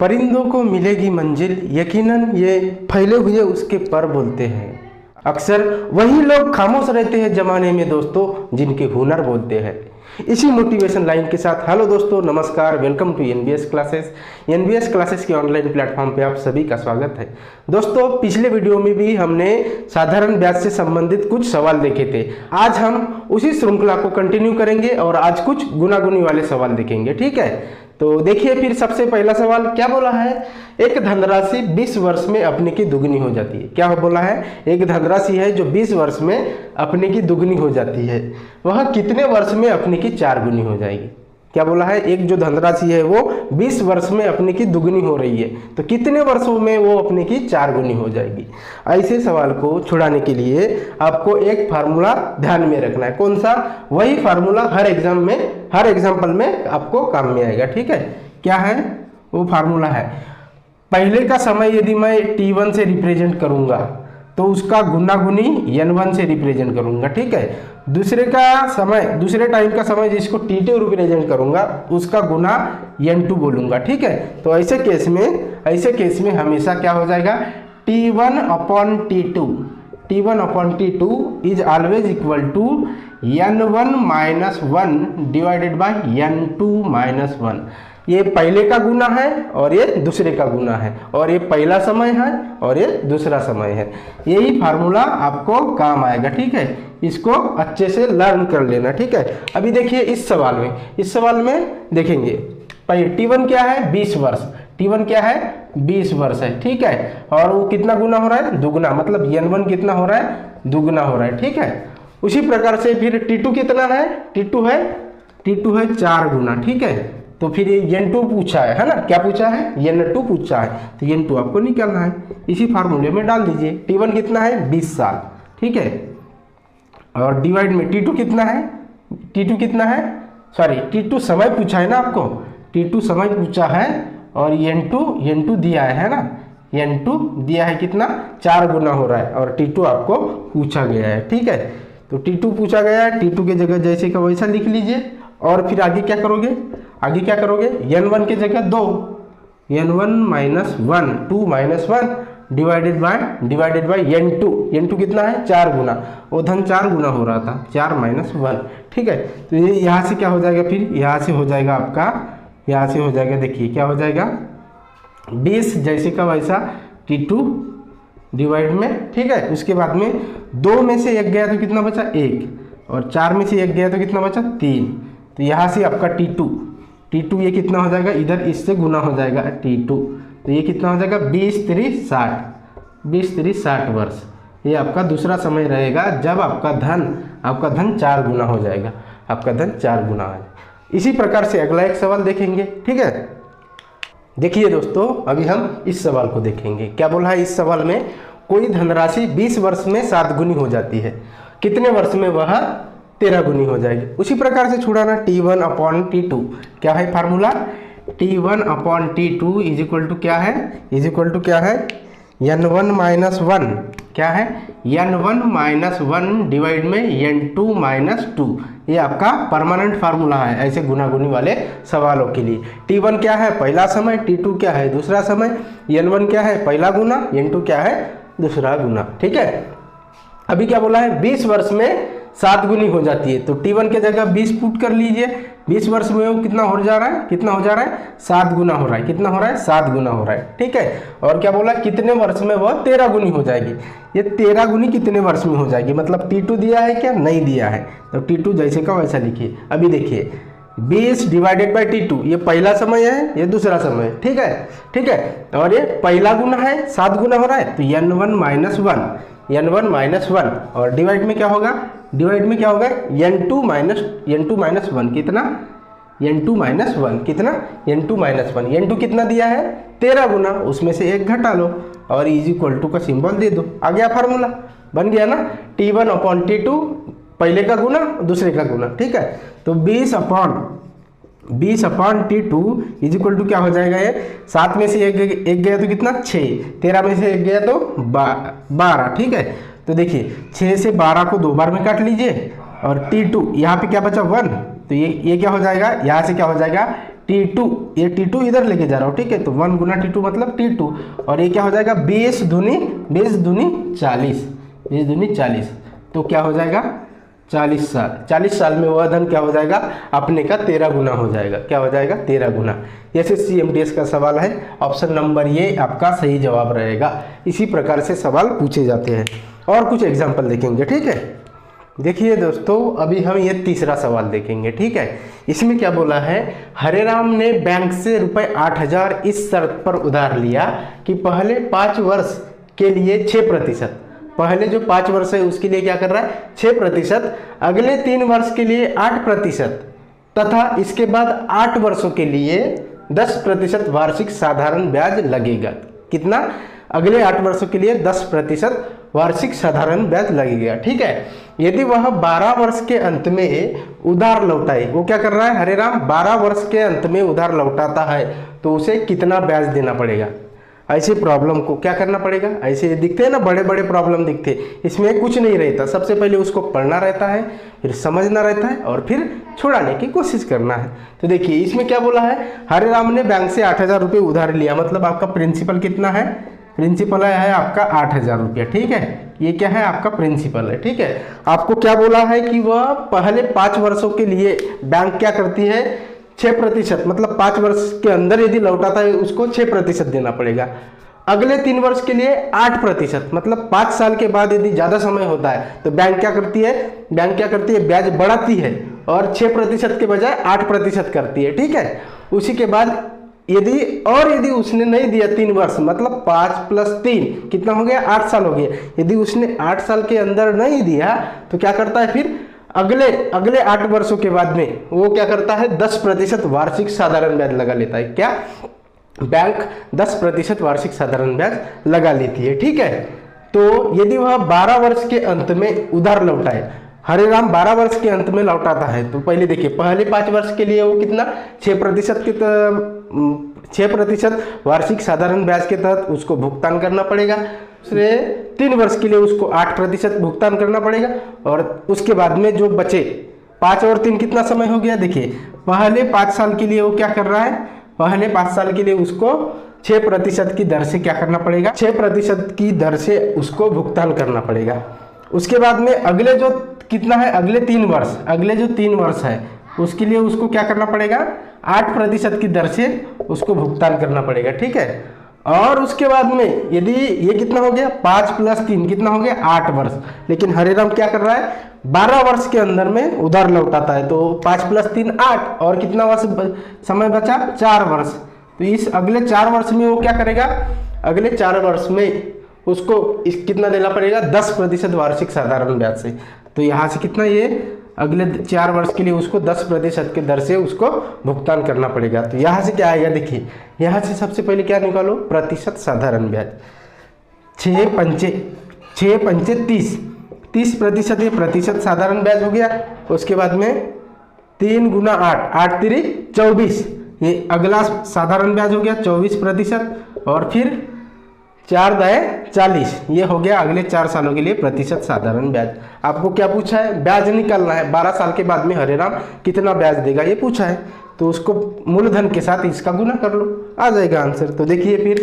परिंदों को मिलेगी मंजिल, यकीनन ये फैले हुए उसके पर बोलते हैं। अक्सर वही लोग खामोश रहते हैं जमाने में दोस्तों, जिनके हुनर बोलते हैं। इसी मोटिवेशन लाइन के साथ हेलो दोस्तों, नमस्कार, welcome to NBS classes. NBS classes के ऑनलाइन प्लेटफॉर्म पे आप सभी का स्वागत है। दोस्तों, पिछले वीडियो में भी हमने साधारण ब्याज से संबंधित कुछ सवाल देखे थे। आज हम उसी श्रृंखला को कंटिन्यू करेंगे और आज कुछ गुनागुनी वाले सवाल देखेंगे। ठीक है, तो देखिए फिर सबसे पहला सवाल क्या बोला है। एक धनराशि 20 वर्ष में अपने की दुगनी हो जाती है। क्या बोला है? एक धनराशि है जो 20 वर्ष में अपने की दुगनी हो जाती है, वह कितने वर्ष में अपने की 4 गुनी हो जाएगी? क्या बोला है? एक जो धनराशि है वो 20 वर्ष में अपने की दुगनी हो रही है, तो कितने वर्षों में वो अपने की 4 गुनी हो जाएगी? ऐसे सवाल को छुड़ाने के लिए आपको एक फार्मूला ध्यान में रखना है। कौन सा? वही फार्मूला हर एग्जाम में, हर एग्जाम्पल में आपको काम में आएगा। ठीक है, क्या है वो फार्मूला? है पहले का समय यदि मैं T1 से रिप्रेजेंट करूंगा तो उसका गुना गुनी N1 से रिप्रेजेंट करूंगा। ठीक है, दूसरे टाइम का समय जिसको T2 रिप्रेजेंट करूंगा उसका गुना N2 बोलूंगा। ठीक है, तो ऐसे केस में हमेशा क्या हो जाएगा? T1 upon T2 is always equal to N1 minus 1 divided by N2 minus 1। ये पहले का गुना है और ये दूसरे का गुना है, और ये पहला समय है और ये दूसरा समय है। यही फार्मूला आपको काम आएगा। ठीक है, इसको अच्छे से लर्न कर लेना। ठीक है, अभी देखिए इस सवाल में देखेंगे पहले T1 क्या है? 20 वर्ष। T1 क्या है? 20 वर्ष है। ठीक है, और वो कितना गुना हो रहा है? दुगुना, मतलब N1 कितना हो रहा है? दुगुना हो रहा है। ठीक है, उसी प्रकार से फिर T2 कितना है? T2 है 4 गुना। ठीक है, तो फिर ये N2 पूछा है ना? क्या पूछा है? N2 पूछा है, तो N2 आपको निकालना है, इसी फार्मूले में डाल दीजिए। T1 कितना है? 20 साल। ठीक है, और डिवाइड में T2 कितना है? T2 समय पूछा है ना आपको, T2 समय पूछा है, और N2 दिया है ना? N2 दिया है कितना? 4 गुना हो रहा है, और T2 आपको पूछा गया है। ठीक है, तो T2 पूछा गया है, T2 की जगह जैसे का वैसा लिख लीजिए। और फिर आगे क्या करोगे? N1 की जगह 2, N1 minus 1, 2 minus 1 divided by N2 कितना है? 4 गुना, वो धन 4 गुना हो रहा था, 4 माइनस 1। ठीक है, तो ये यहाँ से क्या हो जाएगा? फिर यहाँ से हो जाएगा आपका, देखिए क्या हो जाएगा? 20 जैसे का वैसा T2 डिवाइड में। ठीक है, उसके बाद में 2 में से 1 गया तो कितना बचा? 1, और 4 में से 1 गया तो कितना बचा? 3। तो यहाँ से आपका T2 ये कितना हो जाएगा? इधर इससे गुना हो जाएगा T2, तो ये कितना हो जाएगा? 20 3 60 वर्ष। ये आपका दूसरा समय रहेगा जब आपका धन 4 गुना हो जाएगा, इसी प्रकार से अगला एक सवाल देखेंगे। ठीक है, देखिए दोस्तों, अभी हम इस सवाल को देखेंगे। क्या बोला है इस सवाल में? कोई धनराशि 20 वर्ष में 7 गुनी हो जाती है, कितने वर्ष में वह 13 गुनी हो जाएगी? उसी प्रकार से छुड़ाना। T1 अपॉन T2 क्या है formula? T1 upon T2 is equal to क्या है? N1 minus 1। क्या है? N1 माइनस 1 डिवाइड में N2 माइनस 2। ये आपका परमानेंट फार्मूला है ऐसे गुनागुनी वाले सवालों के लिए। T1 क्या है? पहला समय, T2 क्या है? दूसरा समय, N1 क्या है? पहला गुना, N2 क्या है? दूसरा गुना। ठीक है, अभी क्या बोला है? 20 वर्ष में 7 गुनी हो जाती है, तो T1 के जगह 20 पुट कर लीजिए। 20 वर्ष में वो कितना हो जा रहा है? 7 गुना हो रहा है। कितना हो रहा है? 7 गुना हो रहा है। ठीक है, और क्या बोला? कितने वर्ष में वह 13 गुनी हो जाएगी? ये 13 गुनी कितने वर्ष में हो जाएगी? मतलब T2 दिया है क्या? नहीं दिया है, तो T2 जैसे का वैसा लिखिए। अभी देखिए 20 डिवाइडेड बाई T2, ये पहला समय है, ये दूसरा समय है। ठीक है, और ये पहला गुना है, 7 गुना हो रहा है, तो N1 माइनस 1, और डिवाइड में क्या होगा? N2 माइनस 1 कितना? N2 माइनस 1 कितना? N2 कितना दिया है? 13 गुना, उसमें से 1 घटा लो और इज इक्वल टू का सिंबल दे दो। आ गया फार्मूला, बन गया ना? T1 अपॉन T2 पहले का गुना, दूसरे का गुना। ठीक है, तो 20 upon T2 is equal to क्या हो जाएगा? ये 7 में से 1 गया तो कितना? 6, 13 में से 1 गया तो 12। ठीक है, तो देखिए 6 से 12 को 2 बार में काट लीजिए, और T2 यहाँ पे क्या बचा? 1, तो ये क्या हो जाएगा? यहाँ से क्या हो जाएगा? T2, ये T2 इधर लेके जा रहा हूँ, ठीक है। तो 1 गुना T2 मतलब T2, और ये क्या हो जाएगा 20 दूनी 40, 20 दूनी 40, तो क्या हो जाएगा 40 साल। 40 साल में वह धन क्या हो जाएगा अपने का 13 गुना हो जाएगा। क्या हो जाएगा 13 गुना। SSC MTS का सवाल है, ऑप्शन नंबर ये आपका सही जवाब रहेगा। इसी प्रकार से सवाल पूछे जाते हैं। और कुछ एग्जाम्पल देखेंगे, ठीक है। देखिए दोस्तों, अभी हम ये तीसरा सवाल देखेंगे, ठीक है। इसमें क्या बोला है, हरेराम ने बैंक से रुपए 8,000 इस शर्त पर उधार लिया कि पहले 5 वर्ष के लिए 6%, पहले जो 5 वर्ष है उसके लिए क्या कर रहा है 6%, अगले 3 वर्ष के लिए 8% तथा इसके बाद 8 वर्षों के लिए 10% वार्षिक साधारण ब्याज लगेगा। कितना? अगले 8 वर्षों के लिए 10% वार्षिक साधारण ब्याज लगेगा, ठीक है। यदि वह 12 वर्ष के अंत में उधार लौटाए, वो क्या कर रहा है हरेराम 12 वर्ष के अंत में उधार लौटाता है, तो उसे कितना ब्याज देना पड़ेगा। ऐसे प्रॉब्लम को क्या करना पड़ेगा, ऐसे दिखते हैं ना बड़े बड़े प्रॉब्लम दिखते, इसमें कुछ नहीं रहता। सबसे पहले उसको पढ़ना रहता है, फिर समझना रहता है, और फिर छुड़ाने की कोशिश करना है। तो देखिए इसमें क्या बोला है, हरेराम ने बैंक से 8,000 रुपये उधार लिया, मतलब आपका प्रिंसिपल कितना है, प्रिंसिपल है आपका 8,000 रुपया, ठीक है। ये क्या है आपका प्रिंसिपल है, ठीक है। आपको क्या बोला है कि वह पहले 5 वर्षों के लिए बैंक क्या करती है 6%, मतलब 5 वर्ष के अंदर यदि लौटाता है उसको 6% देना पड़ेगा। अगले 3 वर्ष के लिए 8%, मतलब 5 साल के बाद यदि ज़्यादा समय होता है तो बैंक क्या करती है ब्याज बढ़ाती है और 6% के बजाय 8% करती है, ठीक है। उसी के बाद यदि उसने नहीं दिया 3 वर्ष, मतलब 5 + 3 कितना हो गया 8 साल हो गया। यदि उसने 8 साल के अंदर नहीं दिया तो क्या करता है फिर अगले 8 वर्षों के बाद में वो क्या करता है 10% वार्षिक साधारण ब्याज लगा लेता है। क्या? बैंक 10% वार्षिक साधारण ब्याज लगा लेती है, ठीक है। तो यदि वह 12 वर्ष के अंत में उधार लौटाए, हरेराम 12 वर्ष के अंत में लौटाता है, तो पहले देखिए पहले 5 वर्ष के लिए वो कितना 6% वार्षिक साधारण ब्याज के तहत उसको भुगतान करना पड़ेगा। दूसरे 3 वर्ष के लिए उसको 8% भुगतान करना पड़ेगा, और उसके बाद में जो बचे 5 और 3 कितना समय हो गया। देखिए पहले 5 साल के लिए वो क्या कर रहा है, पहले 5 साल के लिए उसको 6% की दर से क्या करना पड़ेगा, 6% की दर से उसको भुगतान करना पड़ेगा। उसके बाद में अगले जो कितना है, अगले जो 3 वर्ष है उसके लिए उसको क्या करना पड़ेगा 8% की दर से उसको भुगतान करना पड़ेगा, ठीक है। और उसके बाद में यदि ये कितना हो गया 5 + 3 कितना हो गया 8 वर्ष, लेकिन हरेराम क्या कर रहा है 12 वर्ष के अंदर में उधार लौटाता है, तो 5 + 3 8, और कितना वर्ष समय बचा 4 वर्ष। तो इस अगले 4 वर्ष में वो क्या करेगा, अगले 4 वर्ष में उसको कितना देना पड़ेगा 10% वार्षिक साधारण ब्याज से। तो यहाँ से कितना, ये अगले 4 वर्ष के लिए उसको 10% की दर से उसको भुगतान करना पड़ेगा। तो यहाँ से क्या आएगा, देखिए यहाँ से सबसे पहले क्या निकालो प्रतिशत साधारण ब्याज, 6 पंचे 30, 30% ये प्रतिशत साधारण ब्याज हो गया। उसके बाद में 3 × 8, 8 × 3 = 24, ये अगला साधारण ब्याज हो गया 24%, और फिर 4 × 10 = 40, ये हो गया अगले 4 सालों के लिए प्रतिशत साधारण ब्याज। आपको क्या पूछा है, ब्याज निकालना है 12 साल के बाद में हरेराम कितना ब्याज देगा ये पूछा है, तो उसको मूलधन के साथ इसका गुना कर लो, आ जाएगा आंसर। तो देखिए फिर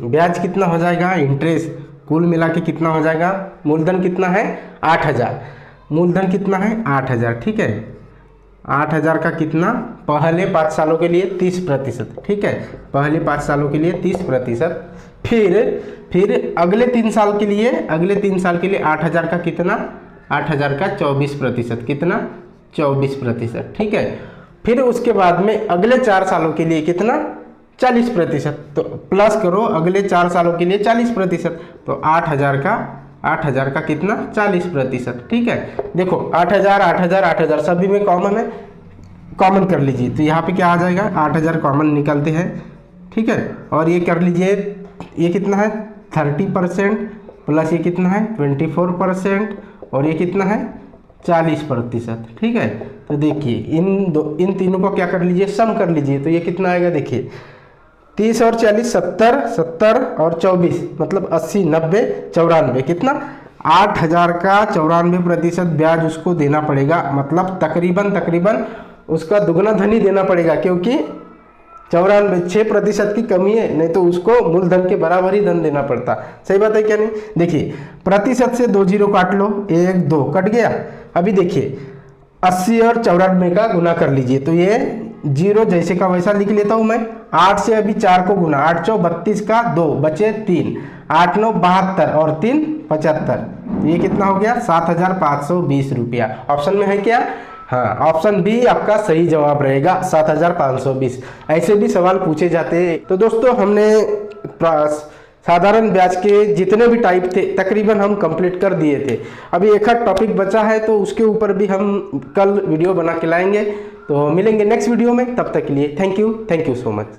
ब्याज कितना हो जाएगा, इंटरेस्ट कुल मिला के कितना हो जाएगा, मूलधन कितना है 8,000, मूलधन कितना है 8,000, ठीक है। 8,000 का कितना, पहले 5 सालों के लिए 30%, ठीक है, पहले 5 सालों के लिए 30%, फिर अगले 3 साल के लिए 8,000 का कितना, 8,000 का 24%, कितना 24%, ठीक है। फिर उसके बाद में अगले 4 सालों के लिए कितना 40%, तो प्लस करो अगले 4 सालों के लिए 40%, तो 8,000 का कितना 40%, ठीक है। देखो 8,000 सभी में कॉमन है, कॉमन कर लीजिए, तो यहाँ पे क्या आ जाएगा 8,000 कॉमन निकलते हैं, ठीक है। और ये कर लीजिए, ये कितना है 30% प्लस ये कितना है 24%, और ये कितना है 40%, ठीक है। तो देखिए इन तीनों को क्या कर लीजिए, सम कर लीजिए, तो ये कितना आएगा, देखिए 30 और 40 70 और 24 मतलब 80 90 94, कितना 8,000 का 94% ब्याज उसको देना पड़ेगा, मतलब तकरीबन उसका दुगना धन ही देना पड़ेगा, क्योंकि 6% की कमी है, नहीं तो उसको मूलधन के बराबर ही धन देना पड़ता। सही बात है क्या नहीं? देखिए प्रतिशत से 2 जीरो काट लो, 1 2 कट गया। अभी देखिए 80 और 94 का गुना कर लीजिए, तो ये 0 जैसे का वैसा लिख लेता हूँ मैं। 8 से अभी 4 को गुना, 8 चौ 32 का 2 बचे 3, 8 9 72 और 3 75, ये कितना हो गया 7,520 रुपया। ऑप्शन में है क्या? हाँ, ऑप्शन बी आपका सही जवाब रहेगा, 7,520। ऐसे भी सवाल पूछे जाते हैं। तो दोस्तों हमने साधारण ब्याज के जितने भी टाइप थे तकरीबन हम कंप्लीट कर दिए थे। अभी एक आध टॉपिक बचा है, तो उसके ऊपर भी हम कल वीडियो बना के लाएंगे। तो मिलेंगे नेक्स्ट वीडियो में, तब तक के लिए थैंक यू सो मच।